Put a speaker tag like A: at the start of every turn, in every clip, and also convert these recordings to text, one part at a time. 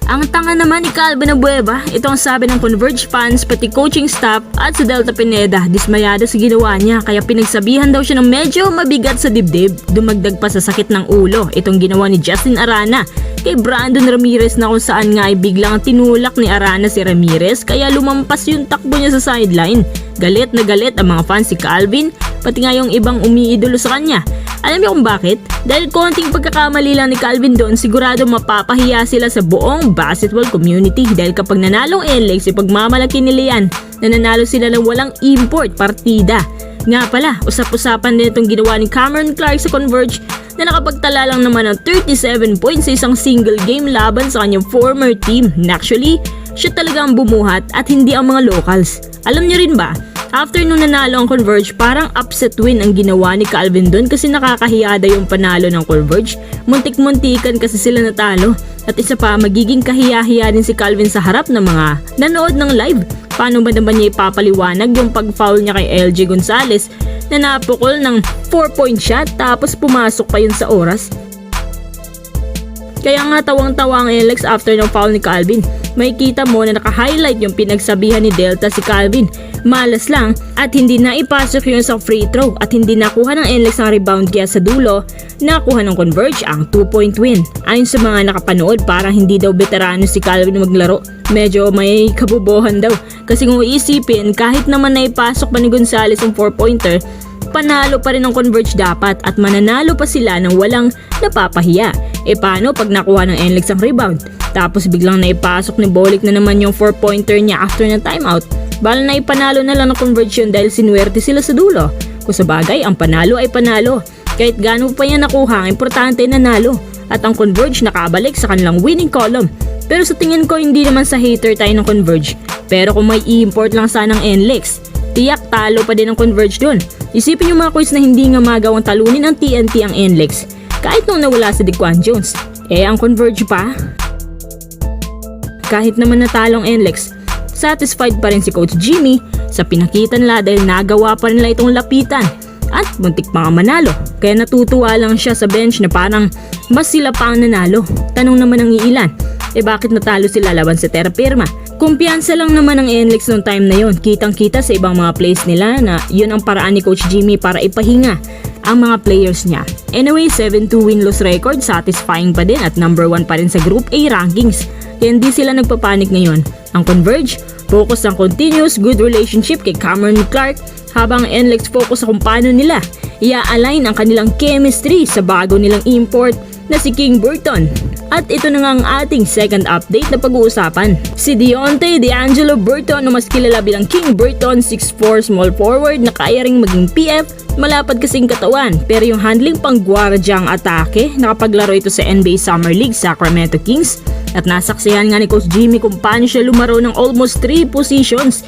A: Ang tanga naman ni Calvin Abueva, ito ang sabi ng Converge fans pati coaching staff at sa Delta Pineda, dismayado sa ginawa niya kaya pinagsabihan daw siya ng medyo mabigat sa dibdib. Dumagdag pa sa sakit ng ulo itong ginawa ni Justin Arana kay Brandon Ramirez na kung saan nga ay biglang tinulak ni Arana si Ramirez kaya lumampas yung takbo niya sa sideline. Galit na galit ang mga fans si Calvin pati nga yung ibang umiidolo sa kanya. Alam niyo kung bakit? Dahil konting pagkakamali lang ni Calvin doon, sigurado mapapahiya sila sa buong basketball community dahil kapag nanalong NLEX, ipagmamalaki nila yan na nanalo sila ng walang import partida. Nga pala, usap-usapan din itong ginawa ni Cameron Clark sa Converge na nakapagtala lang naman ng 37 points sa isang single game laban sa kanyang former team. Actually, siya talaga ang bumuhat at hindi ang mga locals. Alam niyo rin ba? After nung nanalo ang Converge, parang upset win ang ginawa ni Calvin doon kasi nakakahiyada yung panalo ng Converge. Muntik-muntikan kasi sila natalo. At isa pa, magiging kahiya-hiya din si Calvin sa harap ng mga nanood ng live. Paano ba naman niya ipapaliwanag yung pag-foul niya kay LJ Gonzalez na napukol ng 4-point shot tapos pumasok pa yun sa oras? Kaya nga tawang-tawa ang NLEX after ng foul ni Calvin. May kita mo na naka-highlight yung pinagsabihan ni Delta si Calvin. Malas lang at hindi na ipasok yung sa free throw at hindi nakuha ng NLEX ang rebound kaya sa dulo, nakuha ng Converge ang 2-point win. Ayon sa mga nakapanood, parang hindi daw veterano si Calvin maglaro. Medyo may kabubuhan daw. Kasi kung iisipin, kahit naman na ipasok pa ni Gonzalez ang 4-pointer, panalo pa rin ang Converge dapat at mananalo pa sila ng walang napapahiya. E paano pag nakuha ng NLEX ang rebound? Tapos biglang naipasok ni Bolik na naman yung 4-pointer niya after ng timeout. Bala na ipanalo na lang ng Converge dahil sinuwerte sila sa dulo. Kung sa bagay, ang panalo ay panalo. Kahit gaano pa yan nakuha, ang importante nanalo. At ang Converge nakabalik sa kanilang winning column. Pero sa tingin ko hindi naman sa hater tayo ng Converge. Pero kung may i-import lang sanang NLEX, tiyak talo pa din ang Converge dun. Isipin yung mga quiz na hindi nga magawang talunin ng TNT ang NLEX. Kahit nung nawala si Dequan Jones. Ang Converge pa? Kahit naman natalong NLEX, satisfied pa rin si Coach Jimmy sa pinakita nila dahil nagawa pa rin nila itong lapitan at muntik pa nga manalo. Kaya natutuwa lang siya sa bench na parang mas sila pa ang nanalo. Tanong naman ng iilan, bakit natalo sila laban sa Terra Firma? Kumpiyansa lang naman ng NLEX noong time na yon. Kitang-kita sa ibang mga plays nila na yun ang paraan ni Coach Jimmy para ipahinga ang mga players niya. Anyway, 7-2 win-loss record, satisfying pa din at number 1 pa rin sa Group A rankings. Kaya hindi sila nagpapanik ngayon. Ang Converge, focus ang continuous good relationship kay Cameron Clark habang NLEX focus sa kung paano nila i-align ang kanilang chemistry sa bago nilang import na si King Burton. At ito na nga ang ating second update na pag-uusapan. Si Deontay DeAngelo Burton o mas kilala bilang King Burton, 6'4" small forward na kaya ring maging PF, malapad kasing katawan pero yung handling pang gwardyang atake, nakapaglaro ito sa NBA Summer League Sacramento Kings at nasaksihan nga ni Coach Jimmy kung paano siya lumaro ng almost 3 positions.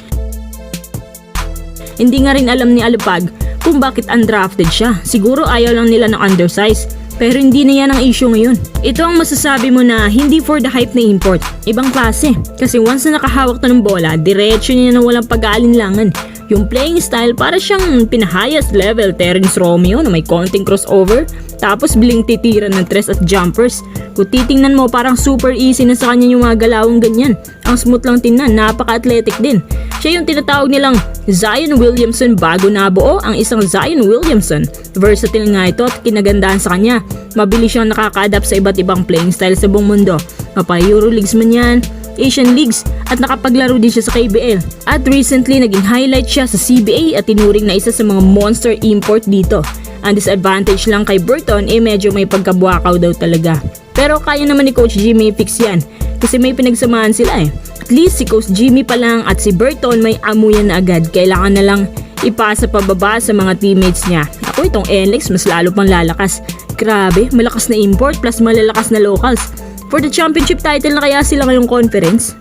A: Hindi nga rin alam ni Alupag kung bakit undrafted siya, siguro ayaw lang nila ng undersize. Pero hindi na yan ang issue ngayon. Ito ang masasabi mo na hindi for the hype na import. Ibang klase. Kasi once na nakahawak to ng bola, diretso niya na walang pag-aalinlangan. Yung playing style para siyang pinahayas level Terence Romeo na may konting crossover. Tapos biling titiran ng tres at jumpers. Kung titingnan mo parang super easy na sa kanya yung mga galawang ganyan. Ang smooth lang tingnan, napaka-athletic din. Siya yung tinatawag nilang Zion Williamson bago nabuo ang isang Zion Williamson. Versatile nga ito at kinagandahan sa kanya. Mabilis siyang nakaka-adapt sa iba't ibang playing style sa buong mundo. Mapa-Euroleagues man yan, Asian Leagues at nakapaglaro din siya sa KBL. At recently naging highlight siya sa CBA at tinuring na isa sa mga monster import dito. Ang disadvantage lang kay Burton medyo may pagkabuakaw daw talaga. Pero kaya naman ni Coach Jimmy fix yan kasi may pinagsamahan sila At least si Coach Jimmy pa lang at si Burton may amuyan na agad. Kailangan na lang ipasa pababa sa mga teammates niya. Ako itong NLEX mas lalo pang lalakas. Grabe, malakas na import plus malalakas na locals. For the championship title na kaya sila ngayong conference?